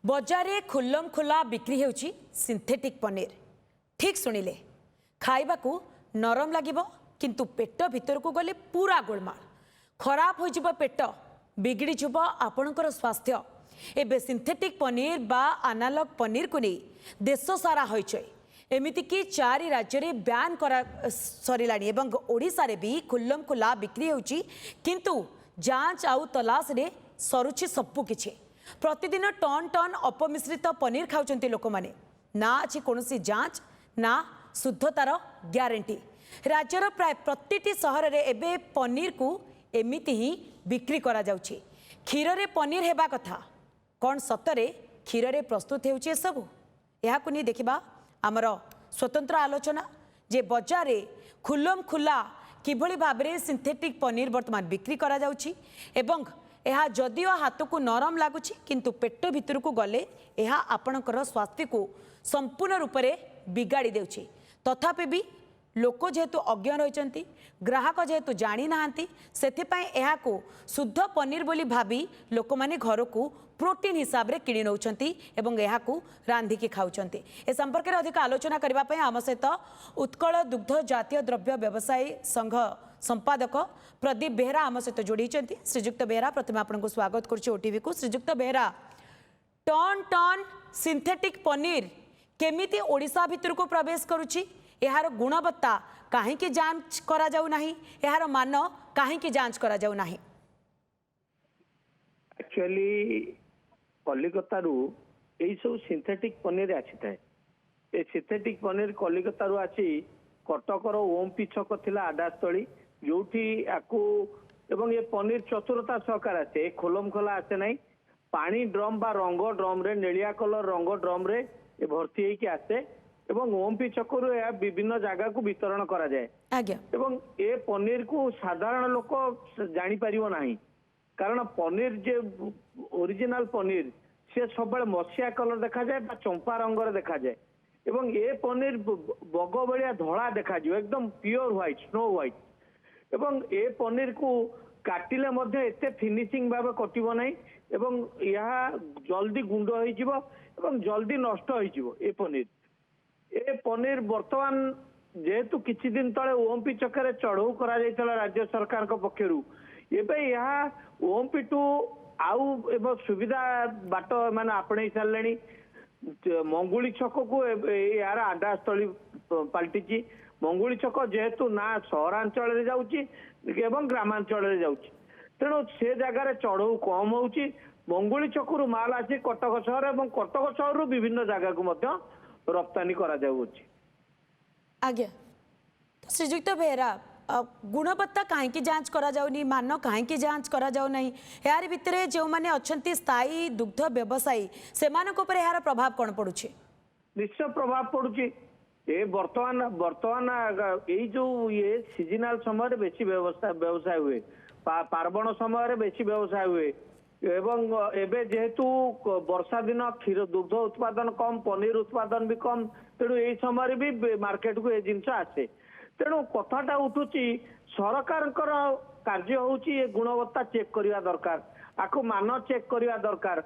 बजारे खुल्लम खुला बिक्री होउची सिंथेटिक पनीर। ठीक सुनिले, खाइबा को नरम लागिबो किंतु पेट भीतर को गले पूरा गोलमाल खराब हो जिवो, पेट बिगड़ी जिवो आपणकर स्वास्थ्य। एबे सिंथेटिक पनीर बा अनालग पनीर को नहीं देश सारा होइचै। एमिति कि 4 राज्य रे बैन करा सरिलानी एवं ओडिसा रे भी खुल्लम खुला बिक्री होउची किंतु जांच आउ तलाश रे सरुची सबु किछि। प्रतिदिन टन टन अपमिश्रित पनीर खाउचंती लोक माने, ना अछि कोनोसी जांच ना शुद्धतार ग्यारंटी। राज्यर प्राय प्रतिटी सहर रे एबे पनीर को एमिति ही बिक्री करा जाउची। क्षीर रे पनीर हेबा कथा, कौन सतरे क्षीर रे प्रस्तुत हेउची सबु? यहा को नहीं देखिबा आमर स्वतंत्र आलोचना जे बजारे खुल्लम खुला किभली भाबरे सिंथेटिक पनीर वर्तमान बिक्री करा जाउची एवं यह जदिओ हाथ को नरम लगुच किंतु पेट भीतर को गले यह आपणकर स्वास्थ्य को संपूर्ण रूप से बिगाड़ी देउची। तथापि भी लोक जेहेतु अज्ञ रही, ग्राहक जेहेतु जानी नाहांती, सेथिपाई यह को शुद्ध पनीर बोली भाभी लोक माने घर को प्रोटीन हिसाब रे किणी नौचंती एवं यह को रांधिकी खाउचंती। ए संपर्क में अधिक आलोचना करबा पई आम सहित उत्कल दुग्ध जातीय द्रव्य व्यवसायी संघ संपादक प्रदीप बेहरा आम सहित जोड़ी। श्रीजुक्त बेहरा, प्रथम आपको स्वागत करुच्ची ओटीवी को। श्रीजुक्त Behera, ton ton synthetic paneer केमिति ओडिशा भितर को प्रवेश करुच्ची, यार गुणवत्ता कहीं जांच करा जाऊ नहीं, यार मान कहीं जांच करा जाऊ नहीं? एक्चुअली कलिकतारू यही सब सिंथेटिक पनीर आसी थाए। ए सिंथेटिक पनीर कलिकतारू आसी कटकर ओमपी छक थिला आडास्थली जोठी आकु एवं ये पनीर चतुरता सहकार आसे, खोलम खोला आसे नहीं। पानी ड्रम बा रंग ड्रम रे नेलिया कलर रंग ड्रम रे ए भर्ती होइके आसे एवं ओमपी छकरू या विभिन्न जगह को वितरण करा जाए। एवं ए पनीर को साधारण लोक जानी परिबो नाही, कारण पनीर जे ओरिजिनल पनीर से सब मसीहा कलर देखा जाए बा चंपा रंगर देखा जाए एवं ए पनीर बग भलिया धड़ा देखा जाए, एकदम प्योर व्हाइट स्नो व्हाइट। एवं ए पनीर को काटिले मध्य एते फिनिशिंग भाव कटिबो नाही एवं यह जल्दी गुंड होई जिवो एवं जल्दी नष्ट होई जिवो। ए पनीर वर्तमान जेहेतु किछि दिन तले ओमपी चक्कर चढ़ऊ करा जायतला राज्य सरकार को पक्षरु, एबे यह ओमपी टू आउ एवं सुविधा बाट माने आपणे सारलेनी। मंगुली छक को यार आडास्थली पलटिची। मंगुली छक जेहेतु ना सहरांचल रे जाउची एवं ग्रामांचल रे जाउची, तेणु से जगार चढ़ऊ कम होउची। मंगुली छकरू माल आसी कटक सहर एवं कटक सहर विभिन्न जगह को मध्य रप्तानी करा जाउची। आज्ञा श्रीजुक्त बेहरा, गुणवत्ता कहीं जांच करा जाउनी, मान कहीं जांच करा जाउ नहीं, यार भितरे जो माने अछंती स्थायी दुग्ध व्यवसायी सेमानक ऊपर यार प्रभाव कौन पड़ुछि? निश्चय प्रभाव पड़ुछि। ए वर्तमान यही जो ये सीजनल समय बेसी व्यवसाय हुए, पार्वण समय बेसी व्यवसाय हुए एवं एबे जेहेतु वर्षा दिन क्षीर दुग्ध उत्पादन कम, पनीर उत्पादन भी कम, तेणु यही समय भी मार्केट को ये जिनस आसे। तेणु कथाटा उठुची सरकार कार्य होउची ये गुणवत्ता चेक करिया दरकार, आको मान चेक करिया दरकार।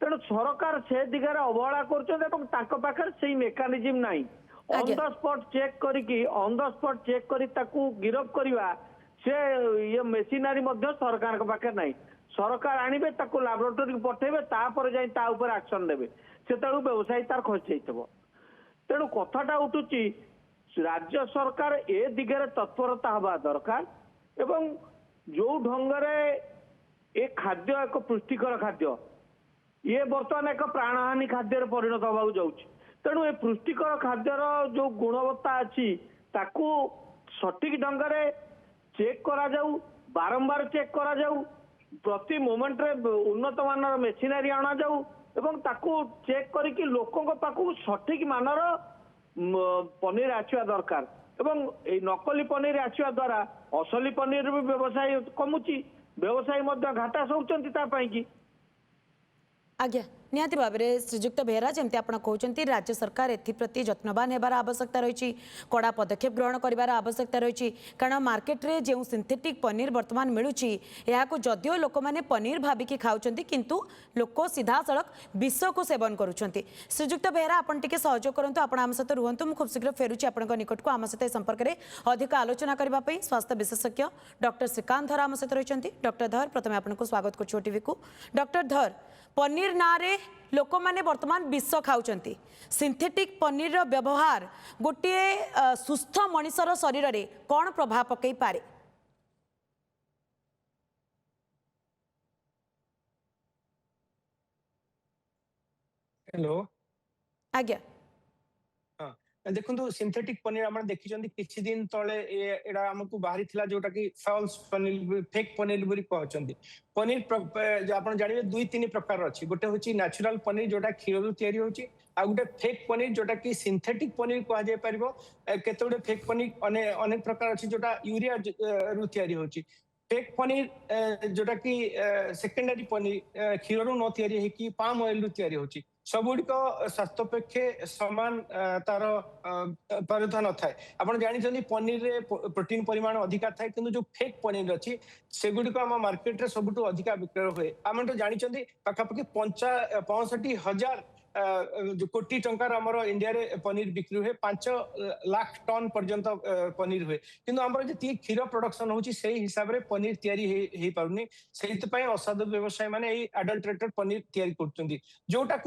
तेणु सरकार से दिगरे अवहेला करछन एवं ताको पाखर सेही मेकानिज्म नाही। ऑन द स्पॉट चेक करी ताकू गिरफ करिवा से ये मेसिनरी मध्य सरकार के पाखे नाही। सरकार आनिबे ताकू लैबोरेटरी को पठेबे, तापर जाई ता ऊपर एक्शन नेबे, सेतळु व्यवसायी तार खर्च जाइतबो। तेणु कथाटा उठुची राज्य सरकार ए दिगरे तत्परता हवा दरकार एवं जो ढंगरे ए खाद्य एक पुष्टिकर खाद्य ये बर्तमान एक प्राणहानि खाद्य परिणत हवा जाउची। तेणु ए पुष्टिकर खाद्यर जो गुणवत्ता अच्छी ताकू सठिक ढंगरे चेक करा जाऊ, बारंबार चेक करा जाऊ, प्रति मोमेंट रे उन्नत मानर मेसिनरी आना जाऊ एवं ताकू चेक करिकि लोकंक पाखु सठिक मानर पनीर आसवा दरकार। एवं नकली पनीर आसवा द्वारा असली पनीर भी व्यवसाय कमुची, व्यवसायी घाटा सोचती। आज्ञा निहाती भाव में श्रीजुक्त बेहरा जमी आप कहते राज्य सरकार एप्रति जत्नवान होबार आवश्यकता रही कड़ा पदक्षेप ग्रहण कर आवश्यकता रही कारण मार्केट रे जो सिंथेटिक पनीर बर्तमान मिलूँ यहाँ जदिव लोक मैंने पनीर भाविकी खाऊं किंतु लोक सीधा सड़क विष को सेवन करुँच श्रीजुक्त बेहरा आपन टिके सहयोग करूँ आप आम सहित रुहतु मुझे खूब शीघ्र फेरुची आपन निकट को आम सहित संपर्क में अधिक आलोचना करने स्वास्थ्य विशेषज्ञ डॉक्टर श्रीकांत धर आम सहित रही डॉक्टर धर प्रथम आपको स्वागत करुँ ओटीवी को डॉक्टर धर पनीर ना रे लोक मैंने वर्तमान विष खाऊं सिंथेटिक पनीर रो व्यवहार गोटे सुस्थ मनिषर शरीर रे कौन प्रभाव पकई पारे हेलो आज्ञा हाँ देखो सिंथेटिक पनीर आम देखी किसी दिन तले एड़ा आमको बाहरी थिला जोटा कि फॉल्स पनीर फेक पनीर बोली कहते पनीर आप जानवे दुई तीन प्रकार अच्छी गोटे हूँ नेचुरल पनीर जोटा क्षीर रू तैयारी होची आ गोटे फेक पनीर जोटा कि सिंथेटिक पनीर कह जाय परिबो केते गोटे फेक पनीर अनेक प्रकार अच्छी जोटा यूरिया रू तैयारी होची फेक पनीर जोटा कि सेकेंडरी पनीर क्षीर रू न तैयारी होकी पाम ऑयल रू तैयारी होची सबुड़िक स्वास्थ्यपेक्षे समान तार परिधा न थाए आप जानते पनीर रे प्रोटीन परिमाण अधिका थाए किंतु जो फेक पनीर अच्छी सेगुड़िक आम मार्केट रे सबुठु अधिका विक्रय हुए आम तो जानते पाखापाखि 65,000 जो कोटी टंकार आमर इंडिया रे पनीर बिक्री हुए 5 लाख टन पर्यंत पनीर हुए किंतु आमर जी क्षीर प्रोडक्शन होची से हिसाब रे पनीर तैयारी हे पारुनी सेहितपय असाधु व्यवसाय माने एई एडल्ट्रेटेड पनीर तैयारी करछन्ती जोटा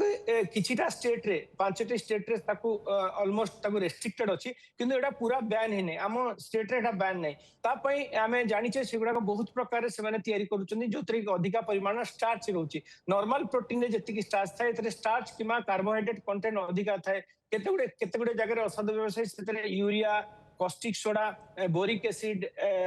किछिटा स्टेट रे 5टी स्टेट रे ताकू ऑलमोस्ट ताकू रेस्ट्रिक्टेड अछि किंतु एटा पूरा बैन हेने आम स्टेट रे एटा बैन नै ता पई आमे जानिछे सेगुडा बहुत प्रकार से माने तैयारी करछन्ती जोतरे अधिका परिमाण स्टार्च रहउची नॉर्मल प्रोटीन रे जति स्टार्च थाए एतरे स्टार्च किमा कार्बोहाइड्रेट कंटेंट अधिका थाए केते गुडे जगह असाधु व्यवसाय सेतरे urea caustic soda boric acid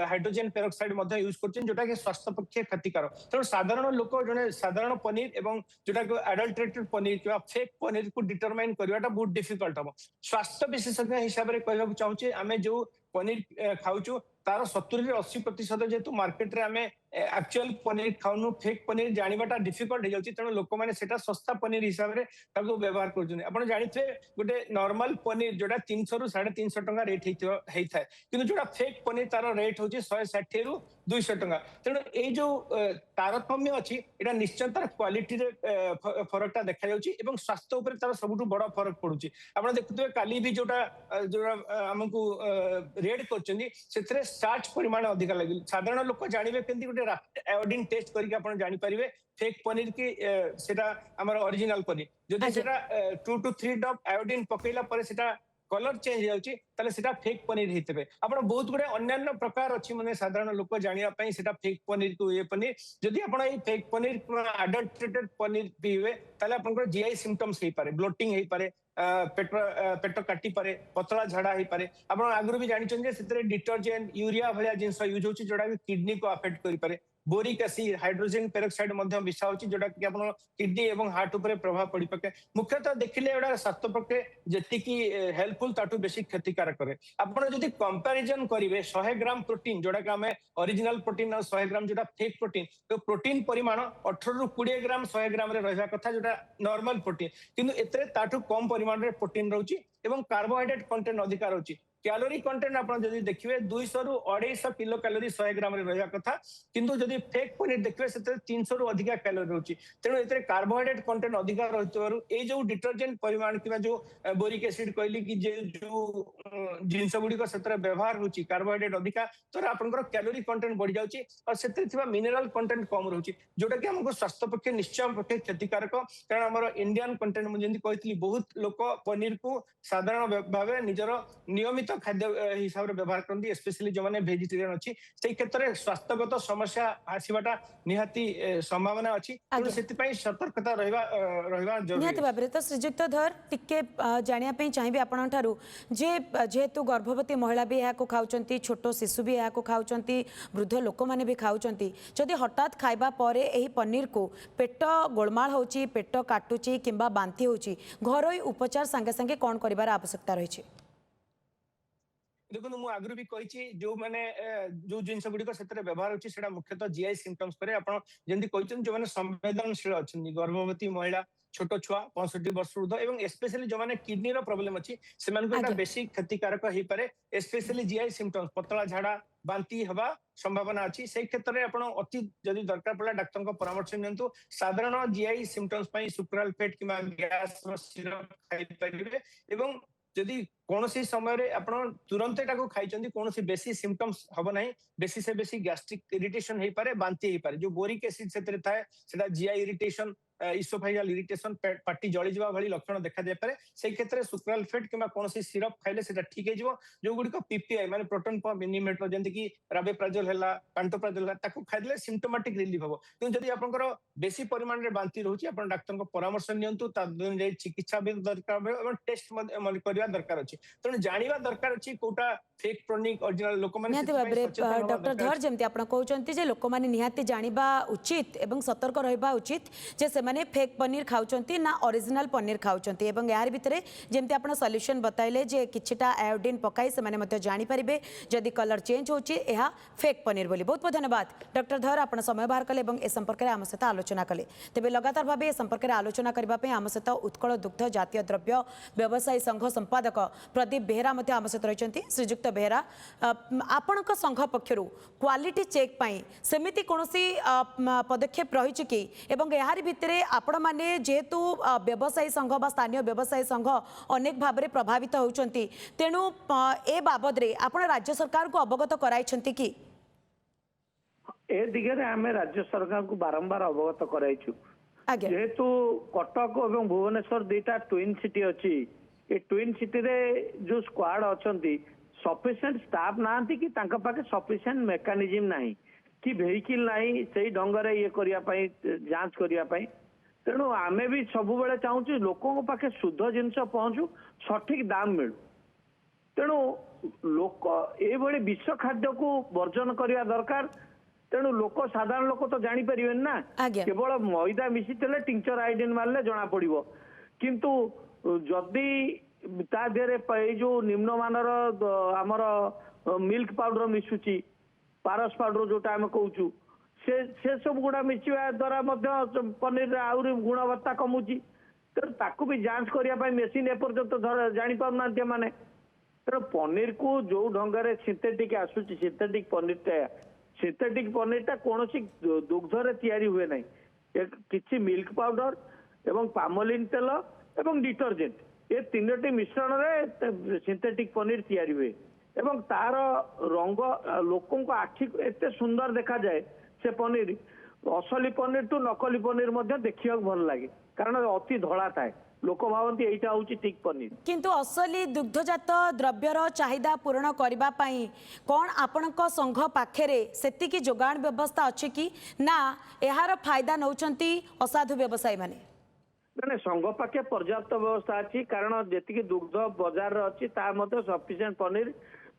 hydrogen peroxide use करछन जोटा कि स्वास्थ्य पक्षे क्षतिकारक तेणु साधारण लोक जने साधारण पनीर एवं जोटा कि एडल्ट्रेटेड पनीर किबा फेक पनीर को डिटरमाइन करवाटा बहुत डिफिकल्ट हम स्वास्थ्य विशेषज्ञ हिसाब रे कहबा चाहूचे आमे जो पनीर खाऊचु तार 70-80% जेतु मार्केट रे आमे एक्चुअल पनीर खाउनु फेक पनीर जानिबाटा डिफिकल्ट हो जाउची तेणु लोक माने सेटा सस्ता पनीर हिसाब रे ताको व्यवहार करछन आपण जानिथे गोटे नॉर्मल पनीर जोटा 300 रु 350 टका रेट हेई थाए किंतु जोटा फेक पनीर तार रेट होची 160 रु 200 टका तेणु ए जो तारतम्य अछि एटा निश्चय तार क्वालिटी रे फरकटा देखा जाउची एवं स्वास्थ्य ऊपर तार सबुटु बड़ फरक पडुची आपण देखुतबे काली भी जोटा हमकु रेड करछन सेतरे स्टार्च परिमाण अधिक लगे साधारण लोक जानवे केंती गोटे आयोडीन टेस्ट करके आपण जानि परिबे फेक पनीर की सेटा हमर ओरिजिनल पनीर जदि सेटा 2 to 3 ड्रॉप आयोडीन पकेला पर सेटा कलर चेंज जाउची तले सेटा फेक पनीर हितबे आपण बहुत गुडे अन्य प्रकार अछि माने साधारण लोक जानिया पई सेटा फेक पनीर को ये पनीर जदि आपण ए फेक पनीर एडल्ट्रेटेड पनीर पीवे तले आपण जीआई सिम्पटम्स हे पारे ब्लोटिंग हे पारे पेट काटी पारे पतला झाड़ा हो पारे आप आगु भी जानते डिटर्जेंट यूरिया भाया जिनस यूज होची जोड़ा किडनी को अफेक्ट करि पारे बोरिक एसिड हाइड्रोजन पेरोक्साइड मिशा होची जोटा कि आपण किडनी एवं हार्ट ऊपर प्रभाव पड़ी पके मुख्यतः देखिले एडा स्वास्थ्य पक्षे जेति की हेल्पफुल ताटू बेसी क्षतिकारक करे आपण जदि कंपैरिजन करिवे 100 ग्राम प्रोटीन जोटा कि हमें ओरिजिनल प्रोटीन और 100 ग्राम जोटा फेक प्रोटीन तो प्रोटीन परिमाण 18 रु 20 ग्राम 100 ग्राम रे रहबा कथा जोटा नॉर्मल प्रोटीन किंतु एतरे ताटू कम परिमाण रे प्रोटीन रहउची एवं कार्बोहाइड्रेट कंटेंट अधिकार रहउची कैलोरी कंटेंट आपण जदि देखिवे 200 रु 250 किलो कैलोरी 100 ग्राम रे रहया कथा किंतु जदि फेक पनीर देखिवे सेते 300 रु अधिक कैलोरी रहउची तेणु एतरे कार्बोहाइड्रेट कंटेंट अधिकार रहतबारु ए जो डिटर्जेंट परिमाण किबा जो बोरिक एसिड कहली कि जो जिंस गुडी को सेतरे व्यवहार होची कार्बोहाइड्रेट अधिका तर आपनकर कैलोरी कंटेंट बढ़ी जाउची और सेते थिबा मिनरल कंटेंट कम रहउची जोटा कि हमको स्वास्थ्य पक्षे निश्चय पक्षे क्षतिकारक कारण हमर इंडियन कंटेंट मु जेंति कहतली बहुत लोक पनीर को साधारण भाव निजर नियमित खाद्य हिसाब रे व्यवहार करती स्पेशली जो माने वेजिटेरियन अछि से क्षेत्र में स्वास्थ्यगत समस्या आसीबाटा निहाती संभावना अछि तो सेति पई सतर्कता रहबा जरूरी निहाती बाबरे तो श्रीजुक्त धर टिके जानिया पई चाहिबे आपन थारु जे जेहेतु गर्भवती महिला भी या को खाउचंती छोटो शिशु भी या को खाउचंती वृद्ध लोक माने भी खाउचंती जदि हठात खाइबा परे एही पनीर को पेट गोलमाल होची पेट काटुची किंबा बांती होची घरोई उपचार संगे संगे कोन करिवार आवश्यकता रहिछि देखो मु आगु भी कही जो माने जो जिनस गुड़िक से व्यवहार होता मुख्यतः जीआई सिम्पटम्स पर आप जमी कहते जो मैंने संवेदनशील अच्छा गर्भवती महिला छोट छुआ 65 वर्ष ऊर्ध एवं स्पेशली जो माने किडनी रो प्रॉब्लम अछि से मानको एटा आज्ञा। बेसी क्षतिकारक होई पारे स्पेशली जीआई सिम्पटम्स पतला झाड़ा बांती हवा संभावना अछि से क्षेत्र में आपण अति जदि दरकार पड़ा डाक्टर को परामर्श नियंतु साधारण जीआई सिम्पटम्स पई सुक्रालफेट किबा गैस रो सिरप खाइ परिबे एवं जदि कौनसी समय रे आपण तुरंत एटा को खाइचंदी कौनसी बेसी सिम्पटम्स हबो नाही बेसी से बेसी गैस्ट्रिक इरिटेशन हेई पारे बांती हेई पारे जो बोरिक एसिड सेतरे थाए सेटा जीआई इरिटेशन इसोफेजियल इरिटेशन पार्टी जळी जवा भली लक्षण देखा जाय पारे से क्षेत्र में सुक्रालफेट किबा कौनसी सिरप खाइले सेटा ठीक हे जिवो जो गुडी को पीपीआई माने प्रोटॉन पंप इनिमेटर जेंति कि राबेप्राजोल हला पैंटोप्राजोल हला ताको खाइले सिम्प्टोमेटिक रिलीफ हबो किंतु जदि आपनकर बेसी परिमाण रे बांती रहउची आपण डाक्टर को परामर्श नियंतु ता जे चिकित्सा भी दरकार एवं टेस्ट करिया दरकार अछि तेणु जानिबा दरकार अछि कोटा फेक टॉनिक ओरिजिनल लोक माने निहाती भाबरे डॉक्टर धर जेमती आपण कहउचंती जे लोक माने निहाती जानिबा उचित एवं सतर्क रहबा उचित जे से माने फेक पनीर खाउचंती ना ओरिजिनल पनीर खाउचंती एवं यार भितरे जेमती आपण सॉल्यूशन बताइले जे किछटा आयोडीन पकाई से माने मते जानि परिबे जदि कलर चेंज होची एहा फेक पनीर बोली बहुत बहुत धन्यवाद डॉक्टर धर आपण समय बाहर कले एवं ए संपर्क रे आम सहित आलोचना कले तेबे लगातार भाबे ए संपर्क रे आलोचना करबा पे आम सहित उत्कल दुग्ध जातीय द्रव्य व्यवसायी संघ संपादक प्रदीप बेहरा मते आम सहित रहिचंती श्रीजुक्त बेहरा आपणक संघ पक्षरु क्वालिटी चेक पाई सेमिति कोनोसी पदक्षेप रहिछि कि एवं यार भितरे आपण माने जेहेतु व्यवसायी संघ बा स्थानीय व्यवसायी संघ अनेक भाव में प्रभावित होउचंती तेणु ए बाबद रे आपण राज्य सरकार को अवगत कराइछंती कि ए दिगरे आमे राज्य सरकार को बारंबार अवगत कराइछु आज्ञा जेहेतु कटक एवं भुवनेश्वर दुईटा ट्विन सिटी अछि ए ट्विन सिटी रे जो स्क्वाड अछंती सफिशिएंट स्टाफ नांती कि तांका पाके सफिशिएंट मेकानिज्म नाही कि वेहिकल नाही सेही ढंगरे ये करिया पई जांच करिया पई तेणु आमे भी सब बेले चाहूँ लोकों पाखे शुद्ध जिनस पहुंचू सठिक दाम मिलू तेणु लोक ये विष खाद्य को वर्जन करने दरकार तेणु लोक साधारण लोक तो जानी परिबे ना आज्ञा। केवल मैदा मिसी टिंचर आयोडीन मारले जना पड़िबो किंतु जदि ता देहरे जो निम्नमानर आमर मिल्क पाउडर मिसुची पारस पाउडर जोटा आम कहूँ से सब गुड़ा मिसवा द्वारा पनीर आहरी गुणवत्ता कमुची तेणु ताकू भी जांच करने मेसीन एपर्यंत जानी पार माने तेणु पनीर को जो ढंग से सिंथेटिक आसूची सिंथेटिक पनीर कौन दुग्धरे तैयारी हुए ना किसी मिल्क पाउडर एवं पामोलिन तेल एवं डिटर्जेंट ये तीनोटी मिश्रण रे सिंथेटिक पनीर तैयारी हुए एवं तार रंग लोकों को आखि एते सुंदर देखा जाए से पनीर असली पनीर टू नकली पनीर देखा भल लगे कारण अति धड़ा थाए लोक भावती एटा होची ठीक पनीर किंतु असली दुग्धजात द्रव्यर चाहिदा पूर्ण करबा पई कोन आपणक संघ पाखेरे सेतिकी जोगाण व्यवस्था अछि कि ना एहार फायदा नउचंती असाधु व्यवसायी माने ना संघ पाखे पर्याप्त व्यवस्था अच्छी कारण जी दुग्ध बजार अच्छी सफिशिएंट पनीर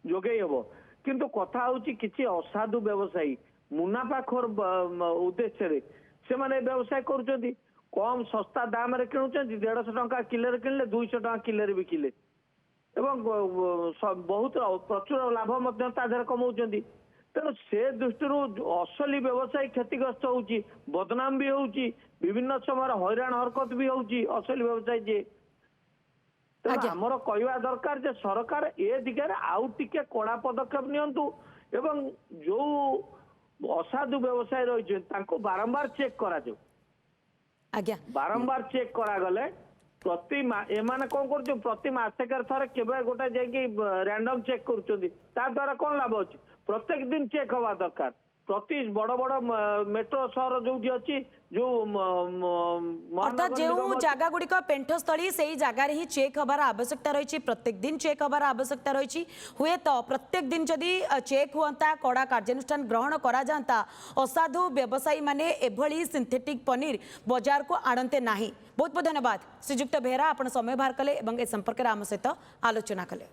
जोगे हम किंतु कथा होची किछि असाधु व्यवसायी मुनाफाखोर उद्देश्य से माने व्यवसाय करुचंती कम सस्ता दाम रे किणुचंती 150 टंका किलो रे किनले 200 टंका किलो रे बिकिले एवं बहुत प्रचुर लाभ मध्य ताधर कमाउचंती तेणु से दृष्टि असली व्यवसायी क्षतिग्रस्त होची बदनाम भी होची विभिन्न समय हैरान हरकत भी होची असली व्यवसायी जे आमर कहवा दरकार जे सरकार ए दिगरे आउ टिके कड़ा पदक्षेप नियंतु एवं जो असाधु व्यवसाय रही बारंबार चेक करा जाऊ आज्ञा बारंबार चेक करा गले प्रति एमाने कौन कर प्रति मासेकर थरे केबे गोटे जाई रैंडम चेक करूचंदी ता द्वारा कौन लाभ अछि प्रत्येक दिन चेक हवा दरकार प्रति बड़ बड़ मेट्रो सहर जो अच्छी जो अर्थात जो जगह गुड़िक पेंठस्थली से जगार ही चेक हबार आवश्यकता रही प्रत्येक दिन चेक हबार आवश्यकता रही हुए तो प्रत्येक दिन जदि चेक हुआ कड़ा कार्यानुष्ठान ग्रहण करा जाता असाधु व्यवसायी माने एभली सिंथेटिक पनीर बाजार को आणते नहीं बहुत बहुत धन्यवाद श्रीजुक्त बेहरा आपण समय बाहर कले ए संपर्क में आम सहित आलोचना कले।